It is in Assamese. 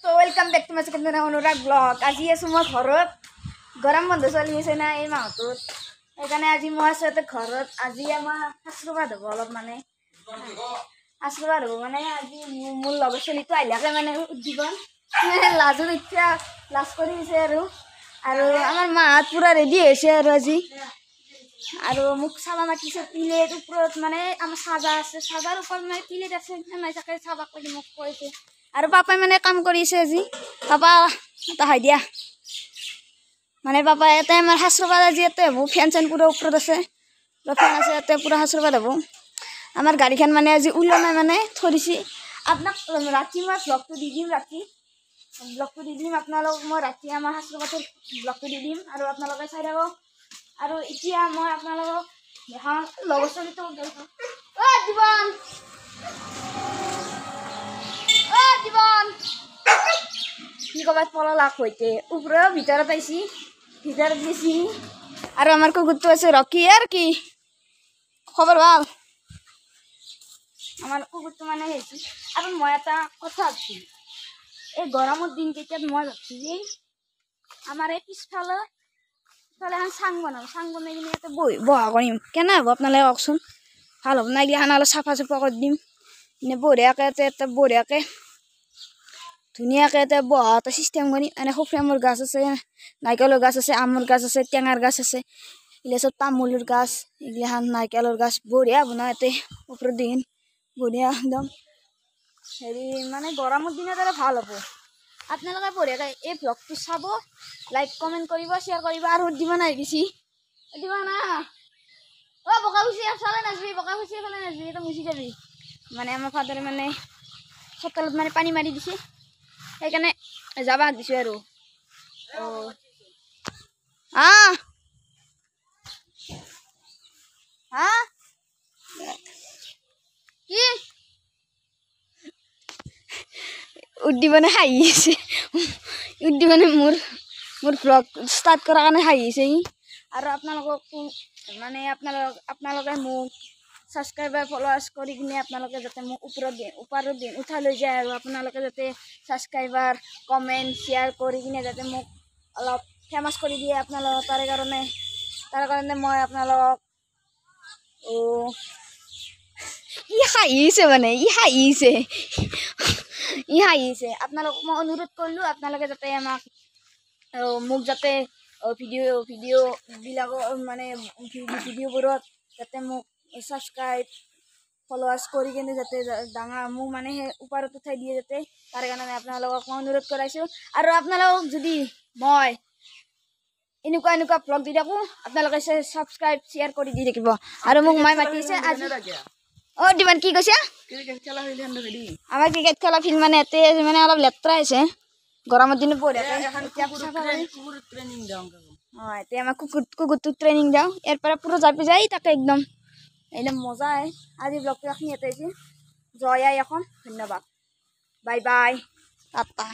তো welcome back to my channel Anurag blog. আজি আছো মই ঘৰত। গৰম বন্ধ চলি আছে না এই মাহটোত, সেইকাৰণে আজি মই আছো ইয়াতে ঘৰত। আজি আমাৰ আশীৰ্বাদ হ'ব অলপ, মানে আশীৰ্বাদ হ'ব মানে আজি মোৰ লগৰ ছোৱালীটো আহিলাকে মানে উদ্দীপন লাজত এতিয়া লাজ কৰি দিছে আৰু আমাৰ মাহঁত পূৰা ৰেডি হৈছে আৰু আজি। আৰু মোক চাব মাতিছে প্লেট ওপৰত, মানে আমাৰ চাজা আছে, চাজাৰ ওপৰত মানে প্লেট আছে নাই থাকে চাবাক লাগি মোক কৈছে। আৰু পাপাই মানে কাম কৰিছে আজি। পাপা এটা হয় দিয়া, মানে পাপা ইয়াতে আমাৰ আশীৰ্বাদ আজি ইয়াতে হ'ব। ফেন চেন পূৰা ওপৰত আছে, ফেন আছে ইয়াতে পূৰা আশীৰ্বাদ হ'ব। আমাৰ গাড়ীখন মানে আজি ওলোৱা নাই, মানে থৈ দিছে। আপোনাক ৰাতি মই ব্লগটো দি দিম, আপোনালোকক মই ৰাতি আমাৰ আশীৰ্বাদৰ ব্লগটো দি দিম আৰু আপোনালোকে চাই থাকক। আৰু এতিয়া মই আপোনালোকক দেখাওঁ লগৰ ছোৱালীটো জীৱন কি ক'ৰবাত পলালাক সৈতে ওপৰৰ ভিতৰত আইছি, ভিতৰত গেছি। আৰু আমাৰ কুকুৰটো আছে ৰকি। আৰু কি খবৰ ভাল? আমাৰ কুকুৰটো মানে হৈছে। আৰু মই এটা কথা ভাবছোঁ, এই গৰমৰ দিনকেইটাত মই ভাবছোঁ যে আমাৰ এই পিছফালে এখন চাং বনাই কিনে ইয়াতে বহা কৰিম। কেনে হ'ব আপোনালোকে কওকচোন? ভাল হ'ব নাই? এইগিলাখান অলপ চাফা চুফা কৰি দিম, এনে বঢ়িয়াকৈ ইয়াতে বঢ়িয়াকৈ ধুনীয়াকৈ ইয়াতে বহা এটা চিষ্টেম কৰিম। এনে সুফ্ৰেমৰ গাছ আছে, নাৰিকলৰ গাছ আছে, আমৰ গাছ আছে, টেঙাৰ গাছ আছে, এইগিলা চব তামোলৰ গাছ, এইগিলাখান নাৰিকলৰ গাছ বঢ়িয়া বনাওঁ ইয়াতে ওপৰত দিন বঢ়িয়া একদম হেৰি। মানে গৰমৰ দিনত আৰু ভাল হ'ব। আপোনালোকে বঢ়িয়াকৈ এই ব্লগটো চাব, লাইক কমেণ্ট কৰিব, শ্বেয়াৰ কৰিব। আৰু দিব নাই বেছি দিব না বকা খুচি চালে নাযাবি, বকা খুচি ফালে নাযাবি, এটা মুচি যাবি। মানে আমাৰ ফাদাৰে মানে চোতালত মানে পানী মাৰি দিছে, সেইকাৰণে যাবা দিছোঁ আৰু। কি উদ্দীপনে হাঁহি আছে, উদ্দীপনে মোৰ ব্লগ ষ্টাৰ্ট কৰাৰ কাৰণে হাঁহি আছে। আৰু আপোনালোকক মানে আপোনালোকে মোক ছাবস্ক্ৰাইবাৰ ফলোৱাৰ্ছ কৰি কিনে আপোনালোকে যাতে মোক ওপৰত উঠাই লৈ যায়। আৰু আপোনালোকে যাতে ছাবস্ক্ৰাইবাৰ কমেণ্ট শ্বেয়াৰ কৰি কিনে যাতে মোক অলপ ফেমাছ কৰি দিয়ে আপোনালোকক। তাৰ কাৰণে মই আপোনালোকক ই হাঁহিছে, মানে ই হাঁহিছে। আপোনালোকক মই অনুৰোধ কৰিলোঁ, আপোনালোকে যাতে মোক যাতে ভিডিঅ'বিলাকৰ মানে ভিডিঅ'বোৰত যাতে মোক ছাবস্ক্ৰাইব ফলোৱাৰ্ছ কৰি কিনে যাতে ডাঙৰ মোক মানে সেই ওপৰত উঠাই দিয়ে যাতে, তাৰ কাৰণে আপোনালোকক মই অনুৰোধ কৰাইছোঁ। আৰু আপোনালোকক যদি মই এনেকুৱা ব্লগ দি থাকোঁ, আপোনালোকে ছাবস্ক্ৰাইব শ্বেয়াৰ কৰি দি থাকিব। আৰু মোক মায়ে মাতিছে আজি। দিবান কি কৈছে? আমাৰ ক্ৰিকেট খেলা ফিল্ড মানে ইয়াতে মানে অলপ লেতেৰা হৈছে গৰমৰ দিনত বঢ়িয়াকৈ। এতিয়া আমাৰ কুকুৰটো ট্ৰেইনিং দিওঁ, ইয়াৰ পৰা পূৰা যায় তাকে একদম মজাই। আজি ব্লগটো এখন ইয়াতে হৈছে। জয় আই এখন, ধন্যবাদ, বাই বাই, টাটা।